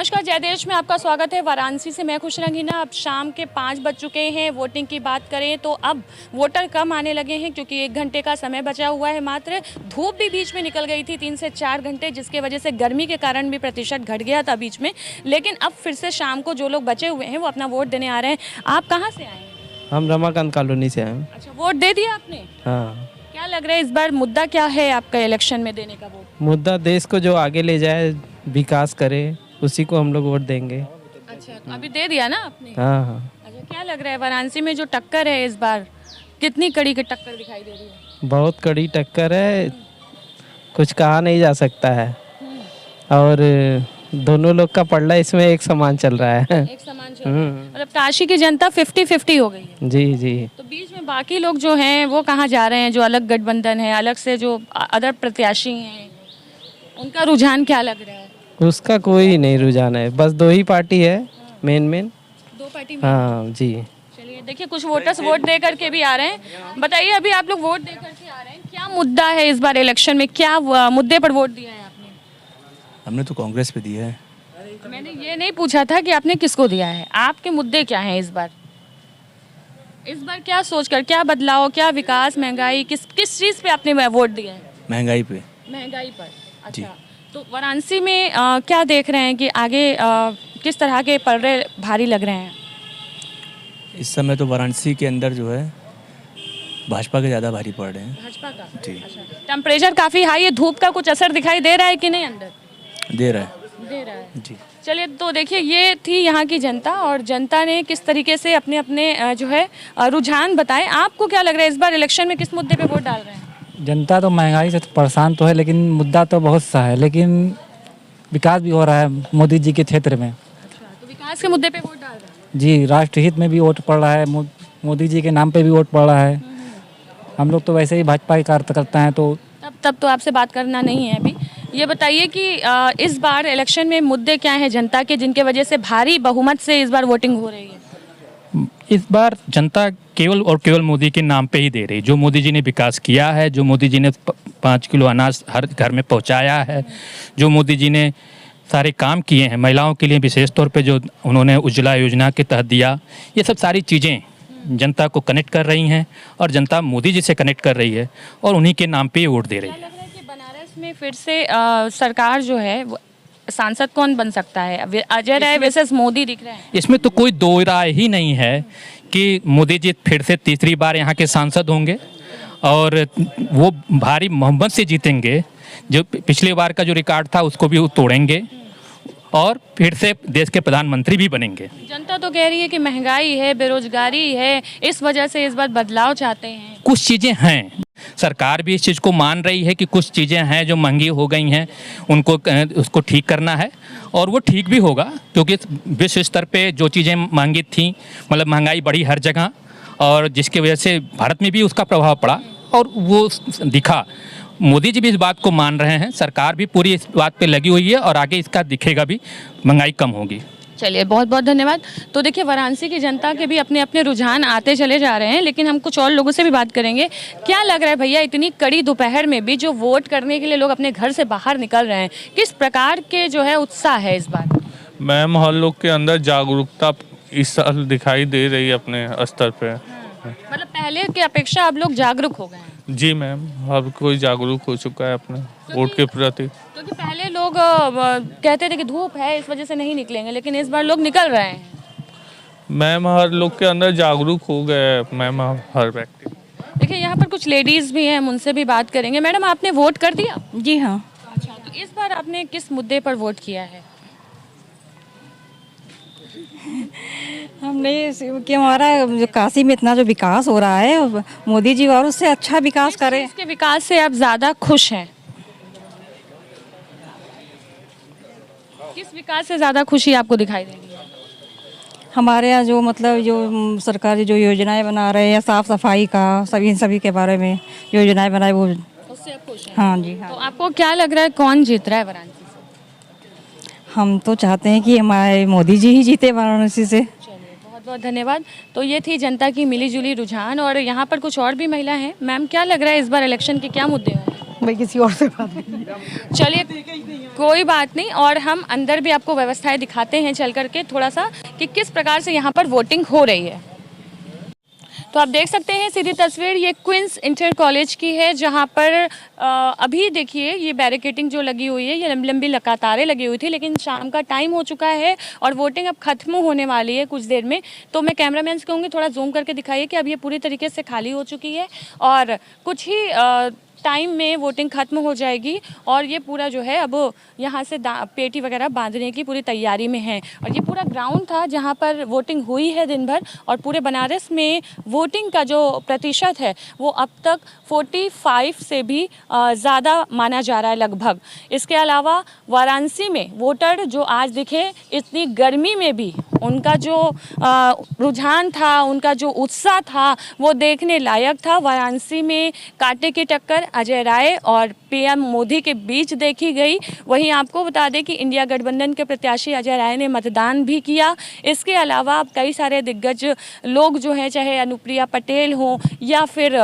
नमस्कार, जय देश में आपका स्वागत है। वाराणसी से मैं खुश रंगीना। अब शाम के 5 बज चुके हैं। वोटिंग की बात करें तो अब वोटर कम आने लगे हैं क्योंकि 1 घंटे का समय बचा हुआ है मात्र। धूप भी बीच में निकल गई थी 3 से 4 घंटे, जिसके वजह से गर्मी के कारण भी प्रतिशत घट गया था बीच में। लेकिन अब फिर से शाम को जो लोग बचे हुए हैं वो अपना वोट देने आ रहे हैं। आप कहाँ से आए हैं? हम रमाकांत कॉलोनी से आए हैं। अच्छा, वोट दे दिया आपने? हाँ। क्या लग रहा है इस बार मुद्दा क्या है आपका इलेक्शन में देने का वोट? मुद्दा देश को जो आगे ले जाए, विकास करे, उसी को हम लोग वोट देंगे। अच्छा, तो अभी दे दिया ना आपने? हाँ हाँ। अच्छा, क्या लग रहा है वाराणसी में जो टक्कर है इस बार, कितनी कड़ी की टक्कर दिखाई दे रही है? बहुत कड़ी टक्कर है, कुछ कहा नहीं जा सकता है। और दोनों लोग का पलड़ा इसमें एक समान चल रहा है। एक समान चल रहा है। मतलब काशी की जनता 50-50 हो गई है। जी जी। तो बीच में बाकी लोग जो हैं वो कहाँ जा रहे हैं? जो अलग गठबंधन है, अलग से जो अदर प्रत्याशी हैं, उनका रुझान क्या लग रहा है? उसका कोई नहीं रुझान है, बस 2 ही पार्टी है मेन। 2 पार्टी में? हाँ जी। चलिए, देखिए कुछ वोटर्स वोट दे करके भी आ रहे हैं। बताइए, अभी आप लोग वोट दे करके आ रहे हैं, क्या मुद्दा है इस बार इलेक्शन में? क्या मुद्दे पर वोट दिया है आपने? हमने तो कांग्रेस पे दिया है। मैंने ये नहीं पूछा था कि आपने किसको दिया है, आपके मुद्दे क्या हैं इस बार? इस बार क्या सोचकर, क्या बदलाव, क्या विकास, महंगाई, किस किस चीज़ पे आपने वोट दिया है? महंगाई पे। महंगाई पर। जी। अच्छा, तो वाराणसी में क्या देख रहे हैं कि आगे किस तरह के पलड़े भारी लग रहे हैं? इस समय तो वाराणसी के अंदर जो है भाजपा के ज़्यादा भारी पड़ रहे हैं। भाजपा का? जी। अच्छा, टेम्परेचर काफ़ी हाई है, धूप का कुछ असर दिखाई दे रहा है कि नहीं अंदर? दे रहा है। दे रहा है। जी। चलिए, तो देखिए ये थी यहाँ की जनता, और जनता ने किस तरीके से अपने अपने जो है रुझान बताए। आपको क्या लग रहा है इस बार इलेक्शन में किस मुद्दे पे वोट डाल रहे हैं? जनता तो महंगाई से तो परेशान तो है, लेकिन मुद्दा तो बहुत सा है, लेकिन विकास भी हो रहा है मोदी जी के क्षेत्र में। अच्छा, तो विकास के मुद्दे पे वोट डाल रहे हैं? जी, राष्ट्रहित में भी वोट पड़ रहा है, मोदी जी के नाम पे भी वोट पड़ रहा है। हम लोग तो वैसे ही भाजपा के कार्यकर्ता हैं, तो तब तो आपसे बात करना नहीं है अभी। ये बताइए कि इस बार इलेक्शन में मुद्दे क्या हैं जनता के, जिनके वजह से भारी बहुमत से इस बार वोटिंग हो रही है? इस बार जनता केवल और केवल मोदी के नाम पे ही दे रही। जो मोदी जी ने विकास किया है, जो मोदी जी ने 5 किलो अनाज हर घर में पहुंचाया है, जो मोदी जी ने सारे काम किए हैं महिलाओं के लिए, विशेष तौर पे जो उन्होंने उज्ज्वला योजना के तहत दिया, ये सब सारी चीज़ें जनता को कनेक्ट कर रही हैं और जनता मोदी जी से कनेक्ट कर रही है और उन्हीं के नाम पे वोट दे रही है। क्या लग रहा है कि बनारस में फिर से सरकार जो है, सांसद कौन बन सकता है? अजय राय वर्सेस मोदी दिख रहे हैं। इसमें तो कोई दो राय ही नहीं है कि मोदी जी फिर से तीसरी बार यहाँ के सांसद होंगे और वो भारी बहुमत से जीतेंगे। जो पिछली बार का जो रिकॉर्ड था उसको भी वो तोड़ेंगे और फिर से देश के प्रधानमंत्री भी बनेंगे। जनता तो कह रही है कि महंगाई है, बेरोजगारी है, इस वजह से इस बार बदलाव चाहते हैं। कुछ चीज़ें हैं, सरकार भी इस चीज़ को मान रही है कि कुछ चीज़ें हैं जो महंगी हो गई हैं, उनको उसको ठीक करना है और वो ठीक भी होगा, क्योंकि विश्व स्तर पे जो चीज़ें महंगी थी, मतलब महंगाई बढ़ी हर जगह, और जिसकी वजह से भारत में भी उसका प्रभाव पड़ा और वो दिखा। मोदी जी भी इस बात को मान रहे हैं, सरकार भी पूरी इस बात पे लगी हुई है और आगे इसका दिखेगा भी, महंगाई कम होगी। चलिए, बहुत बहुत धन्यवाद। तो देखिए, वाराणसी की जनता के भी अपने अपने रुझान आते चले जा रहे हैं, लेकिन हम कुछ और लोगों से भी बात करेंगे। क्या लग रहा है भैया, इतनी कड़ी दोपहर में भी जो वोट करने के लिए लोग अपने घर से बाहर निकल रहे हैं, किस प्रकार के जो है उत्साह है इस बार? मैम, हर लोग के अंदर जागरूकता इस साल दिखाई दे रही है अपने स्तर पे। मतलब पहले की अपेक्षा अब लोग जागरूक हो गए हैं? जी मैम, अब कोई जागरूक हो चुका है अपने वोट के प्रति। क्योंकि पहले लोग कहते थे कि धूप है इस वजह से नहीं निकलेंगे, लेकिन इस बार लोग निकल रहे हैं। मैम, हर लोग के अंदर जागरूक हो गए मैम, हर व्यक्ति। देखिए, यहाँ पर कुछ लेडीज़ भी हैं, हम उनसे भी बात करेंगे। मैडम, आपने वोट कर दिया? जी हाँ। अच्छा, तो इस बार आपने किस मुद्दे पर वोट किया है? हमने कि हमारा जो काशी में इतना जो विकास हो रहा है, मोदी जी और उससे अच्छा विकास करे। इसके विकास से आप ज़्यादा खुश हैं? किस विकास से ज़्यादा खुशी आपको दिखाई दे रही है? हमारे यहाँ जो मतलब जो सरकार जो योजनाएं बना रहे हैं, या साफ सफाई का सभी के बारे में योजनाएं बनाए, वो उससे आप खुश हैं? हाँ जी तो हाँ। आपको क्या लग रहा है कौन जीत रहा है वाराणसी से? हम तो चाहते हैं कि हमारे मोदी जी ही जीते वाराणसी से। चलिए, बहुत बहुत धन्यवाद। तो ये थी जनता की मिलीजुली रुझान, और यहाँ पर कुछ और भी महिला हैं। मैम, क्या लग रहा है इस बार इलेक्शन के क्या मुद्दे हैं? भाई किसी और से बात नहीं। चलिए, कोई बात नहीं, और हम अंदर भी आपको व्यवस्थाएं दिखाते हैं चल करके थोड़ा सा कि किस प्रकार से यहाँ पर वोटिंग हो रही है। तो आप देख सकते हैं सीधी तस्वीर ये क्वींस इंटर कॉलेज की है, जहाँ पर अभी देखिए ये बैरिकेडिंग जो लगी हुई है, ये लंबी लंबी कतारें लगी हुई थी, लेकिन शाम का टाइम हो चुका है और वोटिंग अब खत्म होने वाली है कुछ देर में। तो मैं कैमरामैन से कहूँगी थोड़ा जूम करके दिखाइए कि अब ये पूरी तरीके से खाली हो चुकी है और कुछ ही टाइम में वोटिंग खत्म हो जाएगी और ये पूरा जो है अब यहाँ से पेटी वगैरह बांधने की पूरी तैयारी में है। और ये पूरा ग्राउंड था जहाँ पर वोटिंग हुई है दिन भर, और पूरे बनारस में वोटिंग का जो प्रतिशत है वो अब तक 45 से भी ज़्यादा माना जा रहा है लगभग। इसके अलावा वाराणसी में वोटर जो आज दिखे इतनी गर्मी में भी उनका जो रुझान था, उनका जो उत्साह था वो देखने लायक था। वाराणसी में कांटे की टक्कर अजय राय और पीएम मोदी के बीच देखी गई। वहीं आपको बता दें कि इंडिया गठबंधन के प्रत्याशी अजय राय ने मतदान भी किया। इसके अलावा कई सारे दिग्गज लोग जो हैं, चाहे अनुप्रिया पटेल हों या फिर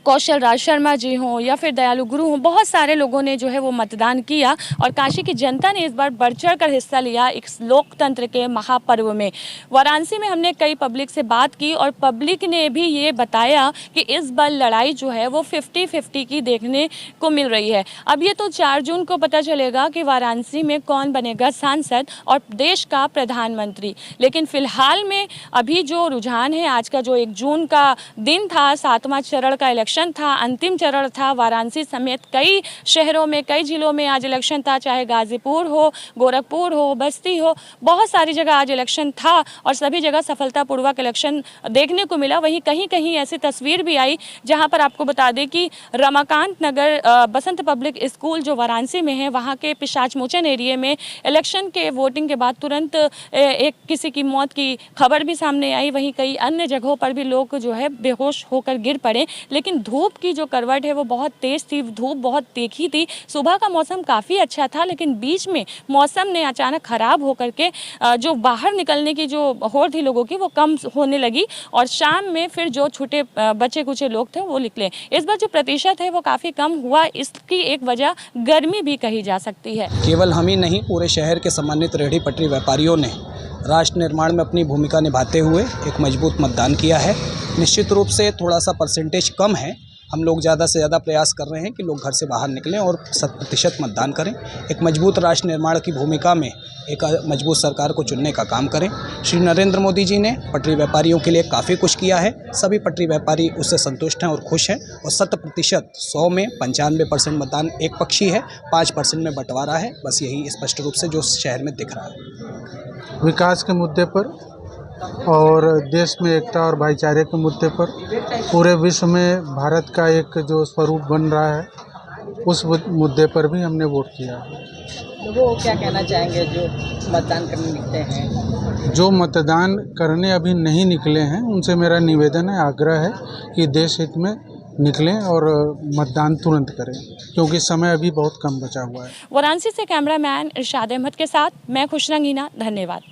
कौशल राज शर्मा जी हों या फिर दयालु गुरु हों, बहुत सारे लोगों ने जो है वो मतदान किया और काशी की जनता ने इस बार बढ़ चढ़ कर हिस्सा लिया इस लोकतंत्र के महापर्व में। वाराणसी में हमने कई पब्लिक से बात की और पब्लिक ने भी ये बताया कि इस बार लड़ाई जो है वो 50-50 की देखने को मिल रही है। अब ये तो 4 जून को पता चलेगा कि वाराणसी में कौन बनेगा सांसद और देश का प्रधानमंत्री, लेकिन फिलहाल में अभी जो रुझान है, आज का जो 1 जून का दिन था, 7वां चरण का इलेक्शन था, अंतिम चरण था। वाराणसी समेत कई शहरों में, कई जिलों में आज इलेक्शन था, चाहे गाजीपुर हो, गोरखपुर हो, बस्ती हो, बहुत सारी जगह आज इलेक्शन था और सभी जगह सफलतापूर्वक इलेक्शन देखने को मिला। वहीं कहीं कहीं ऐसी तस्वीर भी आई जहां पर आपको बता दें कि रमाकांत नगर बसंत पब्लिक स्कूल जो वाराणसी में है, वहां के पिशाच मोचन एरिया में इलेक्शन के वोटिंग के बाद तुरंत एक किसी की मौत की खबर भी सामने आई। वहीं कई अन्य जगहों पर भी लोग जो है बेहोश होकर गिर पड़े। लेकिन धूप की जो करवट है वो बहुत तेज़ थी, धूप बहुत तीखी थी। सुबह का मौसम काफ़ी अच्छा था, लेकिन बीच में मौसम ने अचानक ख़राब होकर के जो बाहर निकलने की जो होड़ थी लोगों की वो कम होने लगी और शाम में फिर जो छूटे बचे कुछ लोग थे वो निकले। इस बार जो प्रतिशत है वो काफ़ी कम हुआ, इसकी एक वजह गर्मी भी कही जा सकती है। केवल हम ही नहीं, पूरे शहर के सम्मानित रेहड़ी पटरी व्यापारियों ने राष्ट्र निर्माण में अपनी भूमिका निभाते हुए एक मजबूत मतदान किया है। निश्चित रूप से थोड़ा सा परसेंटेज कम है, हम लोग ज़्यादा से ज़्यादा प्रयास कर रहे हैं कि लोग घर से बाहर निकलें और 100% मतदान करें। एक मजबूत राष्ट्र निर्माण की भूमिका में एक मजबूत सरकार को चुनने का काम करें। श्री नरेंद्र मोदी जी ने पटरी व्यापारियों के लिए काफ़ी कुछ किया है, सभी पटरी व्यापारी उससे संतुष्ट हैं और खुश हैं और 100% 100 में 95% मतदान एक पक्षी है, 5% में बंटवारा है। बस यही स्पष्ट रूप से जो शहर में दिख रहा है। विकास के मुद्दे पर और देश में एकता और भाईचारे के मुद्दे पर पूरे विश्व में भारत का एक जो स्वरूप बन रहा है, उस मुद्दे पर भी हमने वोट किया। वो क्या कहना चाहेंगे जो मतदान करने निकले हैं? जो मतदान करने अभी नहीं निकले हैं उनसे मेरा निवेदन है, आग्रह है कि देश हित में निकलें और मतदान तुरंत करें, क्योंकि समय अभी बहुत कम बचा हुआ है। वाराणसी से कैमरामैन इरशाद अहमद के साथ मैं खुशरंगीना, धन्यवाद।